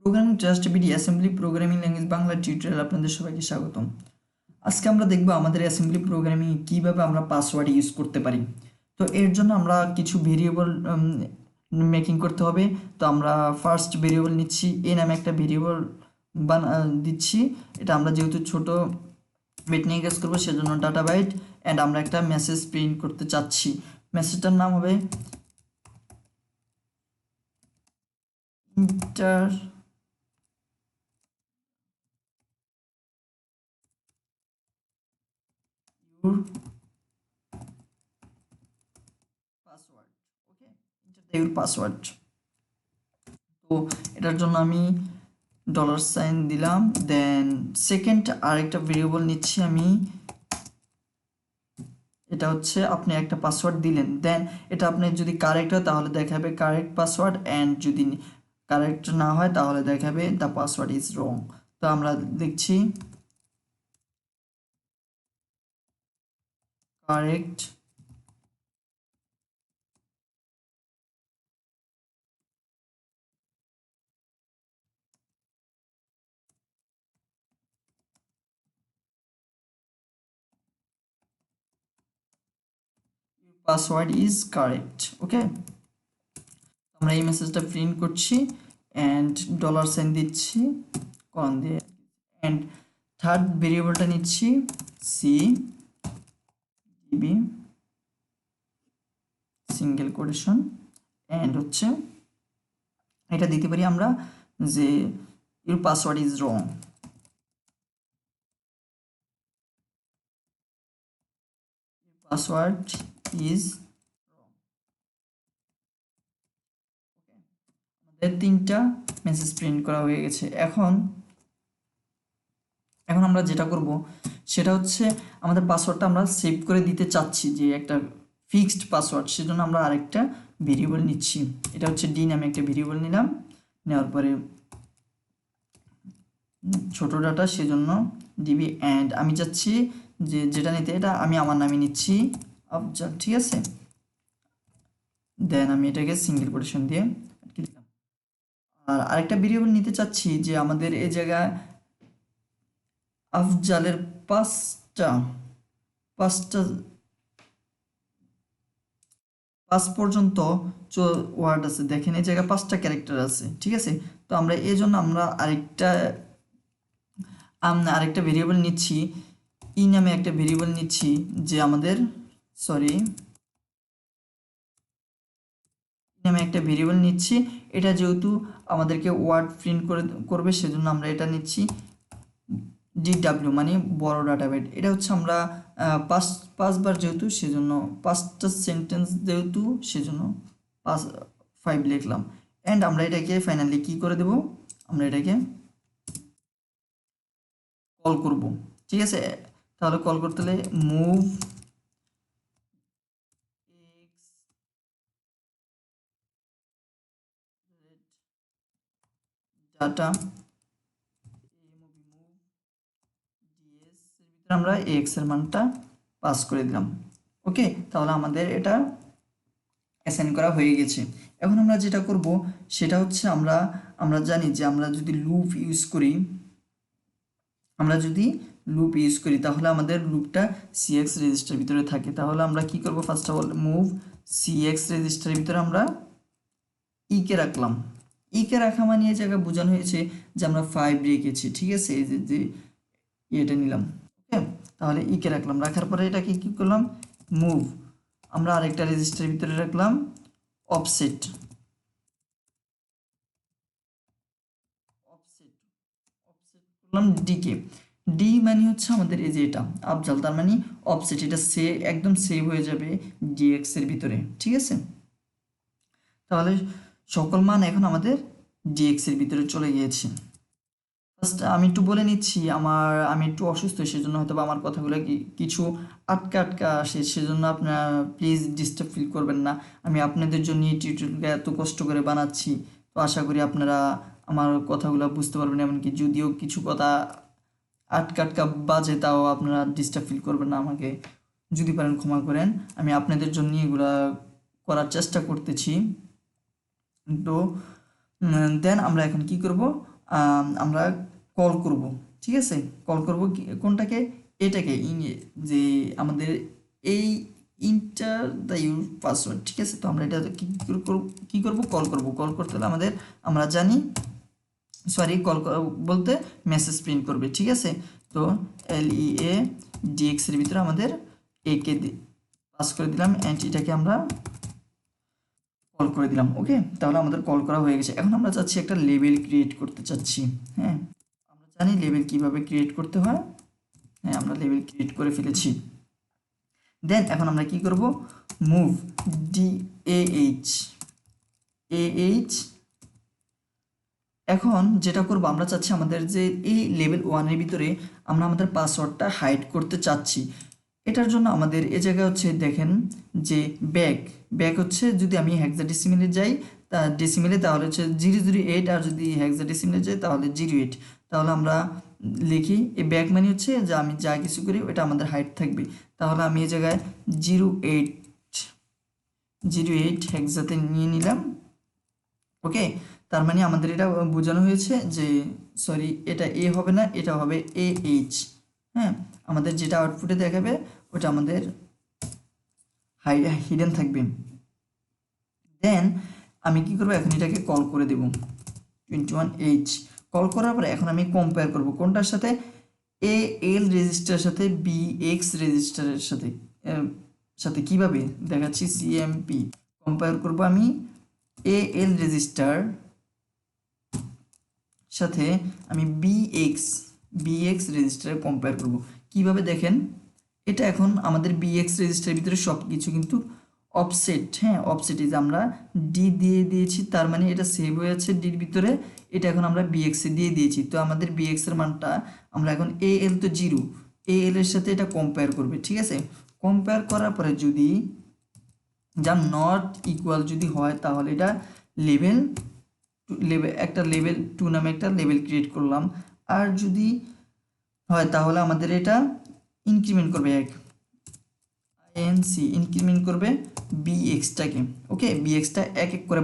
Programming trust BD assembly programming language Bangla tutorial আপনাদের সবাইকে স্বাগতম। আজকে আমরা দেখব আমাদের অ্যাসেম্বলি প্রোগ্রামিং কিভাবে আমরা পাসওয়ার্ড ইউজ করতে পারি। তো এর জন্য আমরা কিছু ভেরিয়েবল মেকিং করতে হবে। তো আমরা ফার্স্ট ভেরিয়েবল নিচ্ছি, এ নামে একটা ভেরিয়েবল দিচ্ছি। এটা আমরা যেহেতু ছোট বিট নিয়ে কাজ করবো সেজন্য ডাটা বাইট, অ্যান্ড আমরা একটা মেসেজ প্রিন্ট করতে চাচ্ছি। মেসেজটার নাম হবে inter password. Okay, enter your password. তো এটার জন্য আমি $সাইন দিলাম। দেন সেকেন্ড আরেকটা ভেরিয়েবল নিচ্ছি আমি, এটা হচ্ছে আপনি একটা পাসওয়ার্ড দিলেন। দেন এটা আপনি যদি কারেক্ট হয় তাহলে দেখাবে কারেক্ট পাসওয়ার্ড, অ্যান্ড যদি কারেক্ট না হয় তাহলে দেখাবে দ্য পাসওয়ার্ড ইজ রং। তো আমরা দেখছি correct password is correct. Okay, আমরা এই মেসেজটা প্রিন্ট করছি অ্যান্ড $সাইন দিচ্ছি কলন দিয়ে, অ্যান্ড থার্ড ভেরিয়েবলটা নিচ্ছি C DB single quotation, and হচ্ছে এটা দিতে পারি আমরা যে your password is wrong. Password is wrong. আমাদের তিনটা মেসেজ প্রিন্ট করা হয়ে গেছে। এখন আমরা যেটা করব সেটা হচ্ছে আমাদের পাসওয়ার্ডটা আমরা সেভ করে দিতে চাচ্ছি, যে একটা ফিক্সড পাসওয়ার্ড। সেজন্য আমরা আরেকটা ভেরিয়েবল নিচ্ছি, এটা হচ্ছে ডি নামে একটা ভেরিয়েবল নিলাম। নেওয়ার পরে ছোট ডাটা সেজন্য ডিবি, অ্যান্ড আমি চাচ্ছি যে যেটা নিতে এটা আমি আমার নামে নিচ্ছি আফজাল, ঠিক আছে। দেন আমি এটাকে সিঙ্গেল কোটেশন দিয়ে দিলাম। আর আরেকটা ভেরিয়েবল নিতে চাচ্ছি যে আমাদের এই জায়গায় আফজালের পাঁচটা পাঁচ পর্যন্ত ওয়ার্ড আছে, দেখেন এই জায়গায় 5টা ক্যারেক্টার আছে, ঠিক আছে। তো আমরা এই জন্য আমরা আরেকটা ভেরিয়েবল নিচ্ছি, ই নামে একটা ভেরিয়েবল নিচ্ছি, যে আমাদের নামে একটা ভেরিয়েবল নিচ্ছি। এটা যেহেতু আমাদেরকে ওয়ার্ড প্রিন্ট করবে সেজন্য আমরা এটা নিচ্ছি ডিডাব্লিউ মানে বড় ডাটা বাইট। এটা হচ্ছে আমরা পাঁচবার যেহেতু সেজন্য 5টা সেন্টেন্স যেহেতু সেজন্য 5 লিখলাম। অ্যান্ড আমরা এটাকে ফাইনালি কি করে দেব, আমরা এটাকে কল করব, ঠিক আছে। তাহলে কল করতে হলে মুভ ডাটা আমরা এক্স এর মানটা পাস করে দিলাম। ওকে, তাহলে আমাদের এটা অ্যাসাইন করা হয়ে গেছে। এখন আমরা যেটা করব সেটা হচ্ছে আমরা জানি যে আমরা যদি লুপ ইউজ করি তাহলে আমাদের লুপটা সিএক্স রেজিস্টার ভিতরে থাকে। তাহলে আমরা কি করব, first of all move CX রেজিস্টারের ভিতরে আমরা কে রাখলাম। কে রাখা মানে এই জায়গায় বোঝানো হয়েছে যে আমরা 5 রেখেছি, ঠিক আছে। এই যে এটা নিলাম। ওকে, তাহলে কে রাখলাম, রাখার পরে এটাকে কি করলাম, মুভ আমরা আরেকটা রেজিস্টারের ভিতরে রাখলাম অফসেট করলাম ডিকে। ডি মানে হচ্ছে আমাদের এই যে এটা আফজাল, তার মানে অফসেট, এটা একদম সেভ হয়ে যাবে ডিএক্স এর ভিতরে, ঠিক আছে। তাহলে সকল মান এখন আমাদের ডিএক্স এর ভিতরে চলে গিয়েছে। ফার্স্ট আমি একটু বলে নিচ্ছি, আমি একটু অসুস্থ, সেজন্য হয়তো আমার কথাগুলো কিছু আটকা আসে, সেজন্য আপনারা প্লিজ ডিস্টার্ব ফিল করবেন না। আমি আপনাদের জন্য এই টিউটোরিয়ালটা এত কষ্ট করে বানাচ্ছি, তো আশা করি আপনারা আমার কথাগুলো বুঝতে পারবেন। এমনকি যদিও কিছু কথা আটকা বাজে তাও আপনারা ডিস্টার্ব ফিল করবেন না, আমাকে যদি পারেন ক্ষমা করেন। আমি আপনাদের জন্য এগুলা করার চেষ্টা করতেছি। তো দেন আমরা এখন কি করব, আমরা কল করব, ঠিক আছে? কল করব কোনটাকে, এটাকে যে আমাদের এই ইন্টার দ্য ইউর পাসওয়ার্ড, ঠিক আছে? তো আমরা এটা কি করব, কল করব। কল করতে হলে আমাদের, আমরা জানি, সরি, কল বলতে মেসেজ প্রিন্ট করবে, ঠিক আছে? তো LEA DX এর ভিতরে আমাদের একে পাস করে দিলাম অ্যান্ড এটাকে আমরা কল করে দিলাম। ওকে, তাহলে আমাদের কল করা হয়ে গেছে। এখন আমরা চাচ্ছি একটা লেবেল ক্রিয়েট করতে চাচ্ছি। হ্যাঁ, আমরা জানি লেবেল কিভাবে ক্রিয়েট করতে হয়। হ্যাঁ, আমরা লেবেল ক্রিয়েট করে ফেলেছি। দেন এখন আমরা কি করব, মুভ DAH এখন যেটা করব, আমরা চাচ্ছি আমাদের যে এই লেভেল 1 এর ভিতরে আমরা আমাদের পাসওয়ার্ডটা হাইড করতে চাচ্ছি। এটার জন্য আমাদের এ জায়গায় হচ্ছে দেখেন যে ব্যাক হচ্ছে, যদি আমি হেক্সাডেসিমেলে যাই তা ডেসিমেলে তাহলে হচ্ছে 008, আর যদি হেক্সাডেসিমেলে যাই তাহলে 08। তাহলে আমরা লিখি এই ব্যাক মানে হচ্ছে যে আমি যা কিছু করি ওটা আমাদের হাইড থাকবে। তাহলে আমি এই জায়গায় 08 হেক্সাতে নিয়ে নিলাম। ওকে, তার মানে আমাদের এটা বোঝানো হয়েছে যে, সরি, এটা এ হবে না, এটা হবে AH। হ্যাঁ, আমাদের যেটা আউটপুটে দেখাবে ওটা আমাদের হিডেন থাকবে। দেন আমি কি করব, এখন এটাকে কল করে দেব 21H। কল করার পরে এখন আমি কম্পেয়ার করব কোনটার সাথে, AL রেজিস্টারের সাথে BX রেজিস্টারের সাথে। কিভাবে দেখাচ্ছি, CMP কম্পেয়ার করব আমি AL রেজিস্টার সাথে, আমি BX রেজিস্টারে কম্পেয়ার করব। কিভাবে দেখেন, এটা এখন আমাদের BX রেজিস্টারের ভিতরে সব কিছু কিন্তু অফসেট। হ্যাঁ, অফসেট ইজ আমরা ডি দিয়ে দিয়েছি, তার মানে এটা সেভ হয়ে আছে ডির ভিতরে। এটা এখন আমরা BX এ দিয়ে দিয়েছি, তো আমাদের BX এর মানটা আমরা এখন AL তো 0, AL এর সাথে এটা কম্পেয়ার করবে, ঠিক আছে? কম্পেয়ার করার পরে যদি যা নট ইকুয়াল যদি হয় তাহলে এটা লেভেল একটা লেভেল 2 নামে একটা লেভেল ক্রিয়েট করলাম। আর যদি হয় তাহলে আমাদের এটা ইনক্রিমেন্ট করবে ইনক্রিমেন্ট করবে BX-টাকে। ওকে, BX-টা এক এক করে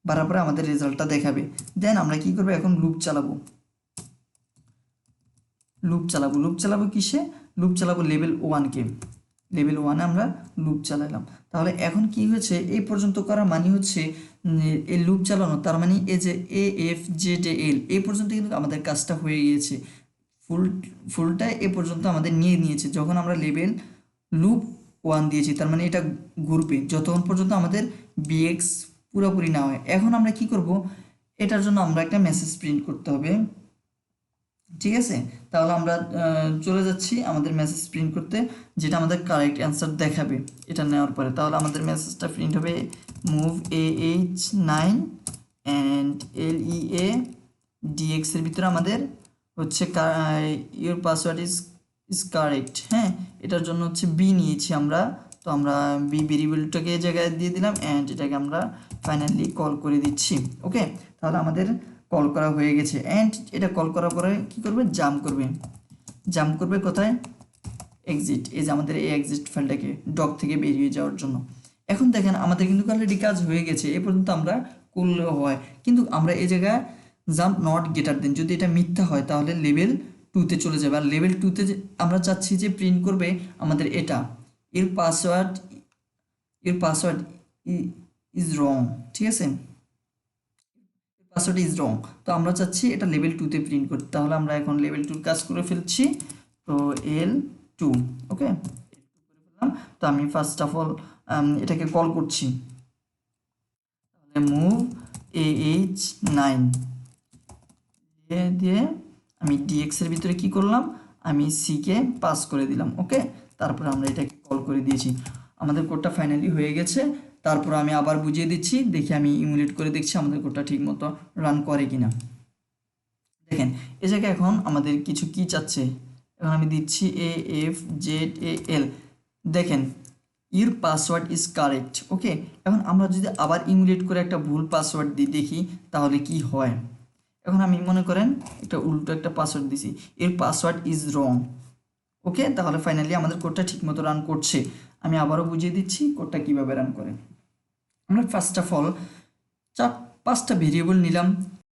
বাড়ার পরে আমাদের রেজাল্টটা দেখাবে। দেন আমরা কি করব, এখন লুপ চালাবো কিসে, লুপ চালাবো লেভেল 1-কে। লেভেল 1-এ আমরা লুপ চালালাম। তাহলে এখন কি হয়েছে, এই পর্যন্ত করা মানে হচ্ছে এই লুপ চালানো, তার মানে এই যে AFJDL এই পর্যন্ত কিন্তু আমাদের কাজটা হয়ে গিয়েছে। ফুলটা এ পর্যন্ত আমাদের নিয়ে নিয়েছে। যখন আমরা লেভেল লুপ 1 দিয়েছি তার মানে এটা ঘুরবে যতক্ষণ পর্যন্ত আমাদের BX পুরোপুরি না হয়। এখন আমরা কি করব, এটার জন্য আমরা একটা মেসেজ প্রিন্ট করতে হবে, ঠিক আছে? তাহলে আমরা চলে যাচ্ছি আমাদের মেসেজ প্রিন্ট করতে, যেটা আমাদের কারেক্ট অ্যান্সার দেখাবে এটা নেওয়ার পরে। তাহলে আমাদের মেসেজটা প্রিন্ট হবে move AH9 and LEA DX এর ভিতরে আমাদের হচ্ছে ইউর পাসওয়ার্ড ইজ কারেক্ট। হ্যাঁ, এটার জন্য হচ্ছে বি নিয়েছি আমরা, তো আমরা বি ভেরিয়েবলটাকে এই জায়গায় দিয়ে দিলাম অ্যান্ড এটাকে আমরা ফাইনালি কল করে দিচ্ছি। ওকে, তাহলে আমাদের কল করা হয়ে গেছে। অ্যান্ড এটা কল করার পরে কি করবে, জাম্প করবে কোথায়, এক্সিট, এই যে আমাদের এই এক্সিট ফাইলটাকে ডক থেকে বেরিয়ে যাওয়ার জন্য। এখন দেখেন আমাদের কিন্তু অলরেডি কাজ হয়ে গেছে, এ পর্যন্ত আমরা করলেও হয়, কিন্তু আমরা এই জায়গায় জাম্প নট গ্রেটার দেন, যদি এটা মিথ্যা হয় তাহলে লেভেল 2-তে চলে যাবে। আর লেভেল 2-তে আমরা চাচ্ছি যে প্রিন্ট করবে আমাদের এটা, এর পাসওয়ার্ড ইজ রং, ঠিক আছে? পাসওয়ার্ড ইজ রং, তো আমরা চাচ্ছি এটা লেভেল 2-তে প্রিন্ট করতে। তাহলে আমরা এখন লেভেল 2 কাজ করে ফেলছি, তো L2। ওকে, তো আমি ফার্স্ট অফ অল এটাকে কল করছি, তাহলে মুভ AH9 দিয়ে আমি DX এর ভিতরে কি করলাম, আমি C-কে পাস করে দিলাম। ওকে, তারপরে আমরা এটাকে কল করে দিয়েছি, আমাদের কোডটা ফাইনালি হয়ে গেছে। তারপর আমি আবার বুঝিয়ে দিচ্ছি, দেখি আমি ইমুলেট করে দেখছি আমাদের কোডটা ঠিক মতো রান করে কিনা। দেখেন এই জায়গায় এখন আমাদের কিছু কি চাচ্ছে, এখন আমি দিচ্ছি AFZAL, দেখেন ইউর পাসওয়ার্ড ইজ কারেক্ট। ওকে, এখন আমরা যদি আবার ইমুলেট করে একটা ভুল পাসওয়ার্ড দিই দেখি তাহলে কি হয়। এখন আমি মনে করেন একটা উল্টো একটা পাসওয়ার্ড দিছি, এর পাসওয়ার্ড ইজ রং। ওকে, তাহলে ফাইনালি আমাদের কোডটা ঠিকমতো রান করছে। আমি আবারও বুঝিয়ে দিচ্ছি কোডটা কিভাবে রান করে। আমরা ফার্স্ট অফ অল 5টা ভেরিয়েবল নিলাম,